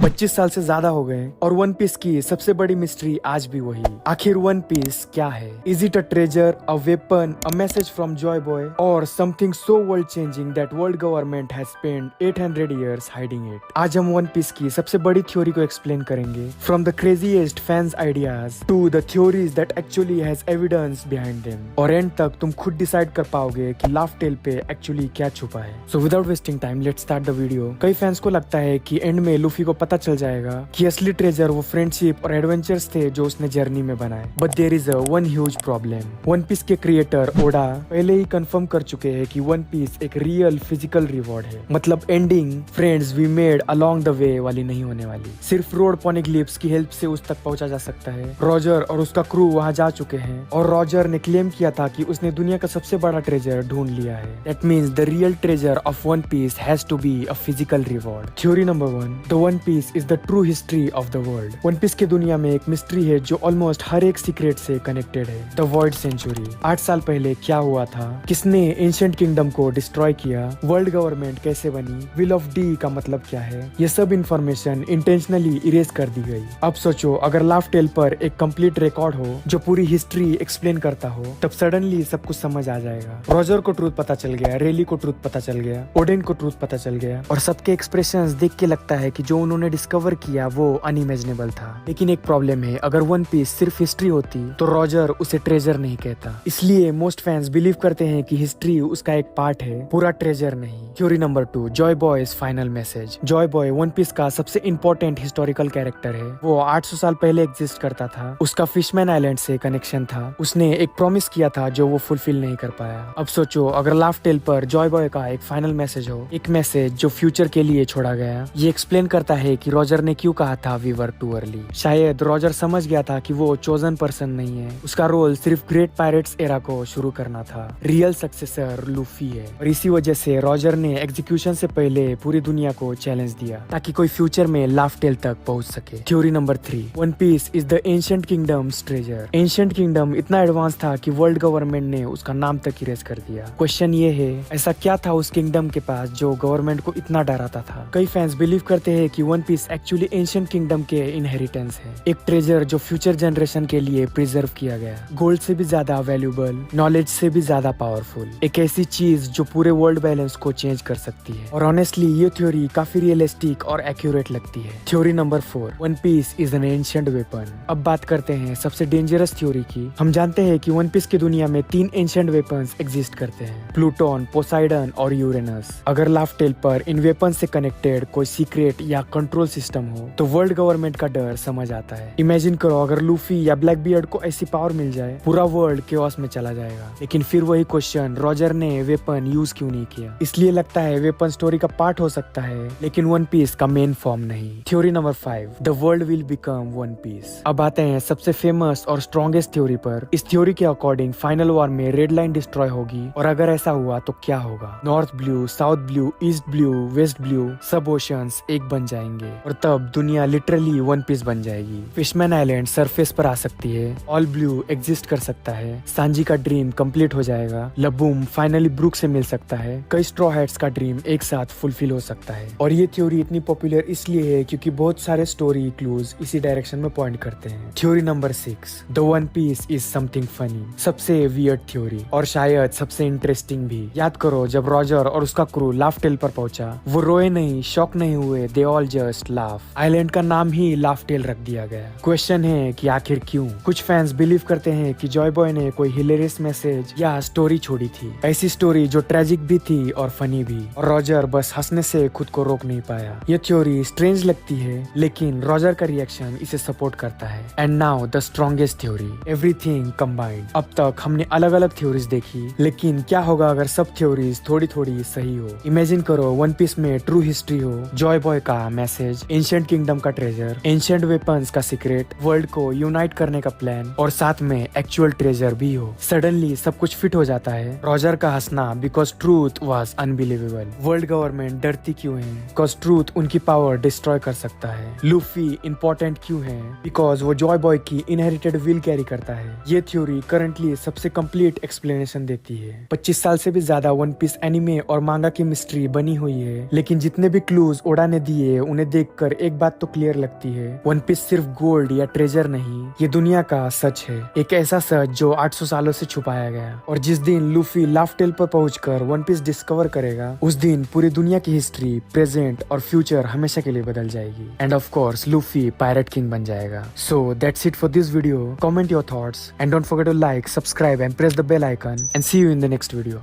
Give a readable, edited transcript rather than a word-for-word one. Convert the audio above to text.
25 साल से ज्यादा हो गए और वन पीस की सबसे बड़ी मिस्ट्री आज भी वही। आखिर वन पीस क्या है? Is it a treasure, a weapon, a message from Joy Boy, और something so world changing that world government has spent 800 years hiding it? आज हम वन पीस की सबसे बड़ी थ्योरी को एक्सप्लेन करेंगे, from the craziest fans ideas to the theories that actually has evidence behind them. और end तक तुम खुद डिसाइड कर पाओगे कि लाफ टेल पे एक्चुअली क्या छुपा है। So without wasting time let's start the video. कई फैंस को लगता है कि एंड में लूफी को पता चल जाएगा कि असली ट्रेजर वो फ्रेंडशिप और एडवेंचर्स थे जो उसने जर्नी में बनाए। But there is one huge problem. One piece के क्रिएटर ओडा पहले ही कंफर्म कर चुके हैं कि वन पीस एक रियल फिजिकल रिवॉर्ड है। मतलब ending friends we made along the way वाली नहीं होने वाली। सिर्फ रोड पॉनिग्लिप्स की हेल्प से उस तक पहुंचा जा सकता है। रॉजर और उसका क्रू वहां जा चुके हैं और रॉजर ने क्लेम किया था कि उसने दुनिया का सबसे बड़ा ट्रेजर ढूंढ लिया है। That means the real treasure of one piece has to be a physical reward. Theory number 1, the one piece is the true history of the world. One piece की दुनिया में एक मिस्ट्री है जो ऑलमोस्ट हर एक सीक्रेट से connected है। The void century. 8 साल पहले क्या हुआ था? किसने एंशिएंट किंगडम को डिस्ट्रॉय किया? वर्ल्ड गवर्नमेंट कैसे बनी? विल ऑफ डी का मतलब क्या है? ये सब इंफॉर्मेशन इंटेंशनली इरेज कर दी गई। अब सोचो, अगर लाफ टेल पर एक कंप्लीट रिकॉर्ड हो जो पूरी हिस्ट्री एक्सप्लेन करता हो, तब सडनली सब कुछ समझ आ जाएगा। रॉजर को ट्रूथ पता चल गया, रेली को ट्रूथ पता चल गया, ओडेन को ट्रूथ पता चल गया, और सबके एक्सप्रेशंस देख के लगता है कि जो उन्होंने डिस्कवर किया वो अनइमेजिनेबल था। लेकिन एक प्रॉब्लम है, अगर वन पीस सिर्फ हिस्ट्री होती तो रॉजर उसे ट्रेजर नहीं कहता। इसलिए मोस्ट फैंस बिलीव करते हैं कि हिस्ट्री उसका एक पार्ट है, पूरा ट्रेजर नहीं। Theory number 2, Joy Boy's final message. Joy Boy one piece का सबसे इंपॉर्टेंट हिस्टोरिकल कैरेक्टर है। वो 800 साल पहले एग्जिस्ट करता था। उसका फिशमैन आइलैंड से कनेक्शन था। उसने एक प्रॉमिस किया था जो वो फुलफिल नहीं कर पाया। अब सोचो, अगर लाफ टेल पर जॉय बॉय का एक फाइनल मैसेज हो, एक मैसेज जो फ्यूचर के लिए छोड़ा गया। ये एक्सप्लेन करता है कि रॉजर ने क्यों कहा था वी वर टू अर्ली। शायद रॉजर समझ गया था कि वो चोजन पर्सन नहीं है। उसका रोल सिर्फ ग्रेट पायरेट्स एरा को शुरू करना था। रियल सक्सेसर लूफी है, और इसी वजह से रॉजर ने एग्जीक्यूशन से पहले पूरी दुनिया को चैलेंज दिया ताकि कोई फ्यूचर में लाफ टेल तक पहुंच सके। Theory number 3, one piece is the ancient kingdom's treasure. Ancient kingdom इतना एडवांस था कि वर्ल्ड गवर्नमेंट ने उसका नाम तक इरेज कर दिया। क्वेश्चन ये है, ऐसा क्या था उस किंगडम के पास जो गवर्नमेंट को इतना डराता था? कई फैंस बिलीव करते हैं कि one piece actually ancient kingdom के इनहेरिटेंस है, एक ट्रेजर जो फ्यूचर जनरेशन के लिए प्रिजर्व किया गया। गोल्ड से भी ज्यादा वैल्यूबल, नॉलेज से भी ज्यादा पावरफुल, एक ऐसी चीज जो पूरे वर्ल्ड बैलेंस को चेंज कर सकती है। और ऑनेस्टली ये थ्योरी काफी रियलिस्टिक और एक्यूरेट लगती है। Theory number 4, one piece is an ancient weapon. अब बात करते हैं सबसे डेंजरस थ्योरी की। हम जानते हैं कि वन पीस की दुनिया में 3 एंशिएंट वेपन्स एग्जिस्ट करते हैं, प्लूटोन, पोसाइडन और यूरेनस। अगर लाफ टेल पर इन वेपन से कनेक्टेड कोई सीक्रेट या कंट्रोल सिस्टम हो तो वर्ल्ड गवर्नमेंट का डर समझ आता है। इमेजिन करो, अगर लूफी या ब्लैक बियर्ड को ऐसी पावर मिल जाए, पूरा वर्ल्ड केओस में चला जाएगा। लेकिन फिर वही क्वेश्चन, रॉजर ने वेपन यूज क्यों नहीं किया? इसलिए लगता है वेपन स्टोरी का पार्ट हो सकता है, लेकिन वन पीस का मेन फॉर्म नहीं। Theory number 5, the world will become one piece. अब आते हैं सबसे फेमस और स्ट्रॉन्गेस्ट थ्योरी पर। इस थ्योरी के अकॉर्डिंग फाइनल वॉर में रेड लाइन डिस्ट्रॉय होगी, और अगर ऐसा हुआ तो क्या होगा? North Blue, South Blue, East Blue, West Blue, सब ओशंस एक बन जाएंगे, और तब दुनिया लिटरली वन पीस बन जाएगी। फिशमैन आइलैंड सरफेस पर आ सकती है, ऑल ब्लू एग्जिस्ट कर सकता है, सांजी का ड्रीम कंप्लीट हो जाएगा, लबूम फाइनली ब्रूक से मिल सकता है, कई स्ट्रॉ हैट्स का ड्रीम एक साथ फुलफिल हो सकता है। और ये थ्योरी इतनी पॉपुलर इसलिए है क्योंकि बहुत सारे स्टोरी क्लूज इसी डायरेक्शन में पॉइंट करते हैं। Theory number 6, the one piece is something funny. सबसे वियर्ड थ्योरी और शायद सबसे इंटरेस्टिंग भी। याद करो, जब रॉजर और उसका क्रू लाफ टेल पर पहुंचा, वो रोए नहीं, शॉक नहीं हुए, they all just laugh. Island का नाम ही लाफ टेल रख दिया गया। क्वेश्चन है कि आखिर क्यों? कुछ फैंस बिलीव करते हैं कि जॉय बॉय ने कोई हिलेरियस मैसेज या स्टोरी छोड़ी थी, ऐसी स्टोरी जो ट्रेजिक भी थी और फनी भी, और रॉजर बस हंसने से खुद को रोक नहीं पाया। ये थ्योरी स्ट्रेंज लगती है, लेकिन रॉजर का रिएक्शन इसे सपोर्ट करता है। And now the strongest theory, everything combined. अब तक हमने अलग अलग थ्योरीज देखी, लेकिन क्या होगा अगर सब थ्योरीज थोड़ी थोड़ी सही हो? इमेजिन करो, वन पीस में ट्रू हिस्ट्री हो, जॉय बॉय का मैसेज, एंशिएंट किंगडम का ट्रेजर, एंशिएंट वेपन्स का सीक्रेट, वर्ल्ड को यूनाइट करने का प्लान, और साथ में एक्चुअल ट्रेजर भी हो। सडनली सब कुछ फिट हो जाता है। रॉजर का हंसना because truth was unbelievable. World government डरती क्यों है? बिकॉज ट्रूथ उनकी पावर डिस्ट्रॉय कर सकता है। लूफी इंपॉर्टेंट क्यों है? बिकॉज वो जॉय बॉय की इनहेरिटेड विल कैरी करता है। ये थ्योरी करंटली सबसे कंप्लीट एक्सप्लेनेशन देती है। 25 साल से भी ज्यादा वन पीस एनिमे और मांगा की मिस्ट्री बनी हुई है, लेकिन जितने भी क्लूज ओडा ने दिए उन्हें देखकर एक बात तो क्लियर लगती है, वन पीस सिर्फ गोल्ड या ट्रेजर नहीं, ये दुनिया का सच है। एक ऐसा सच जो 800 सालों से छुपाया गया। और जिस दिन लूफी लाफ टेल पर पहुंचकर वन पीस डिस्कवर करेगा, उस दिन पूरी दुनिया की हिस्ट्री, प्रेजेंट और फ्यूचर हमेशा के लिए बदल जाएगी। And of course Luffy pirate king बन जाएगा। So that's it for this video. Comment your thoughts and don't forget to like, subscribe and press the bell icon and see you in the next video.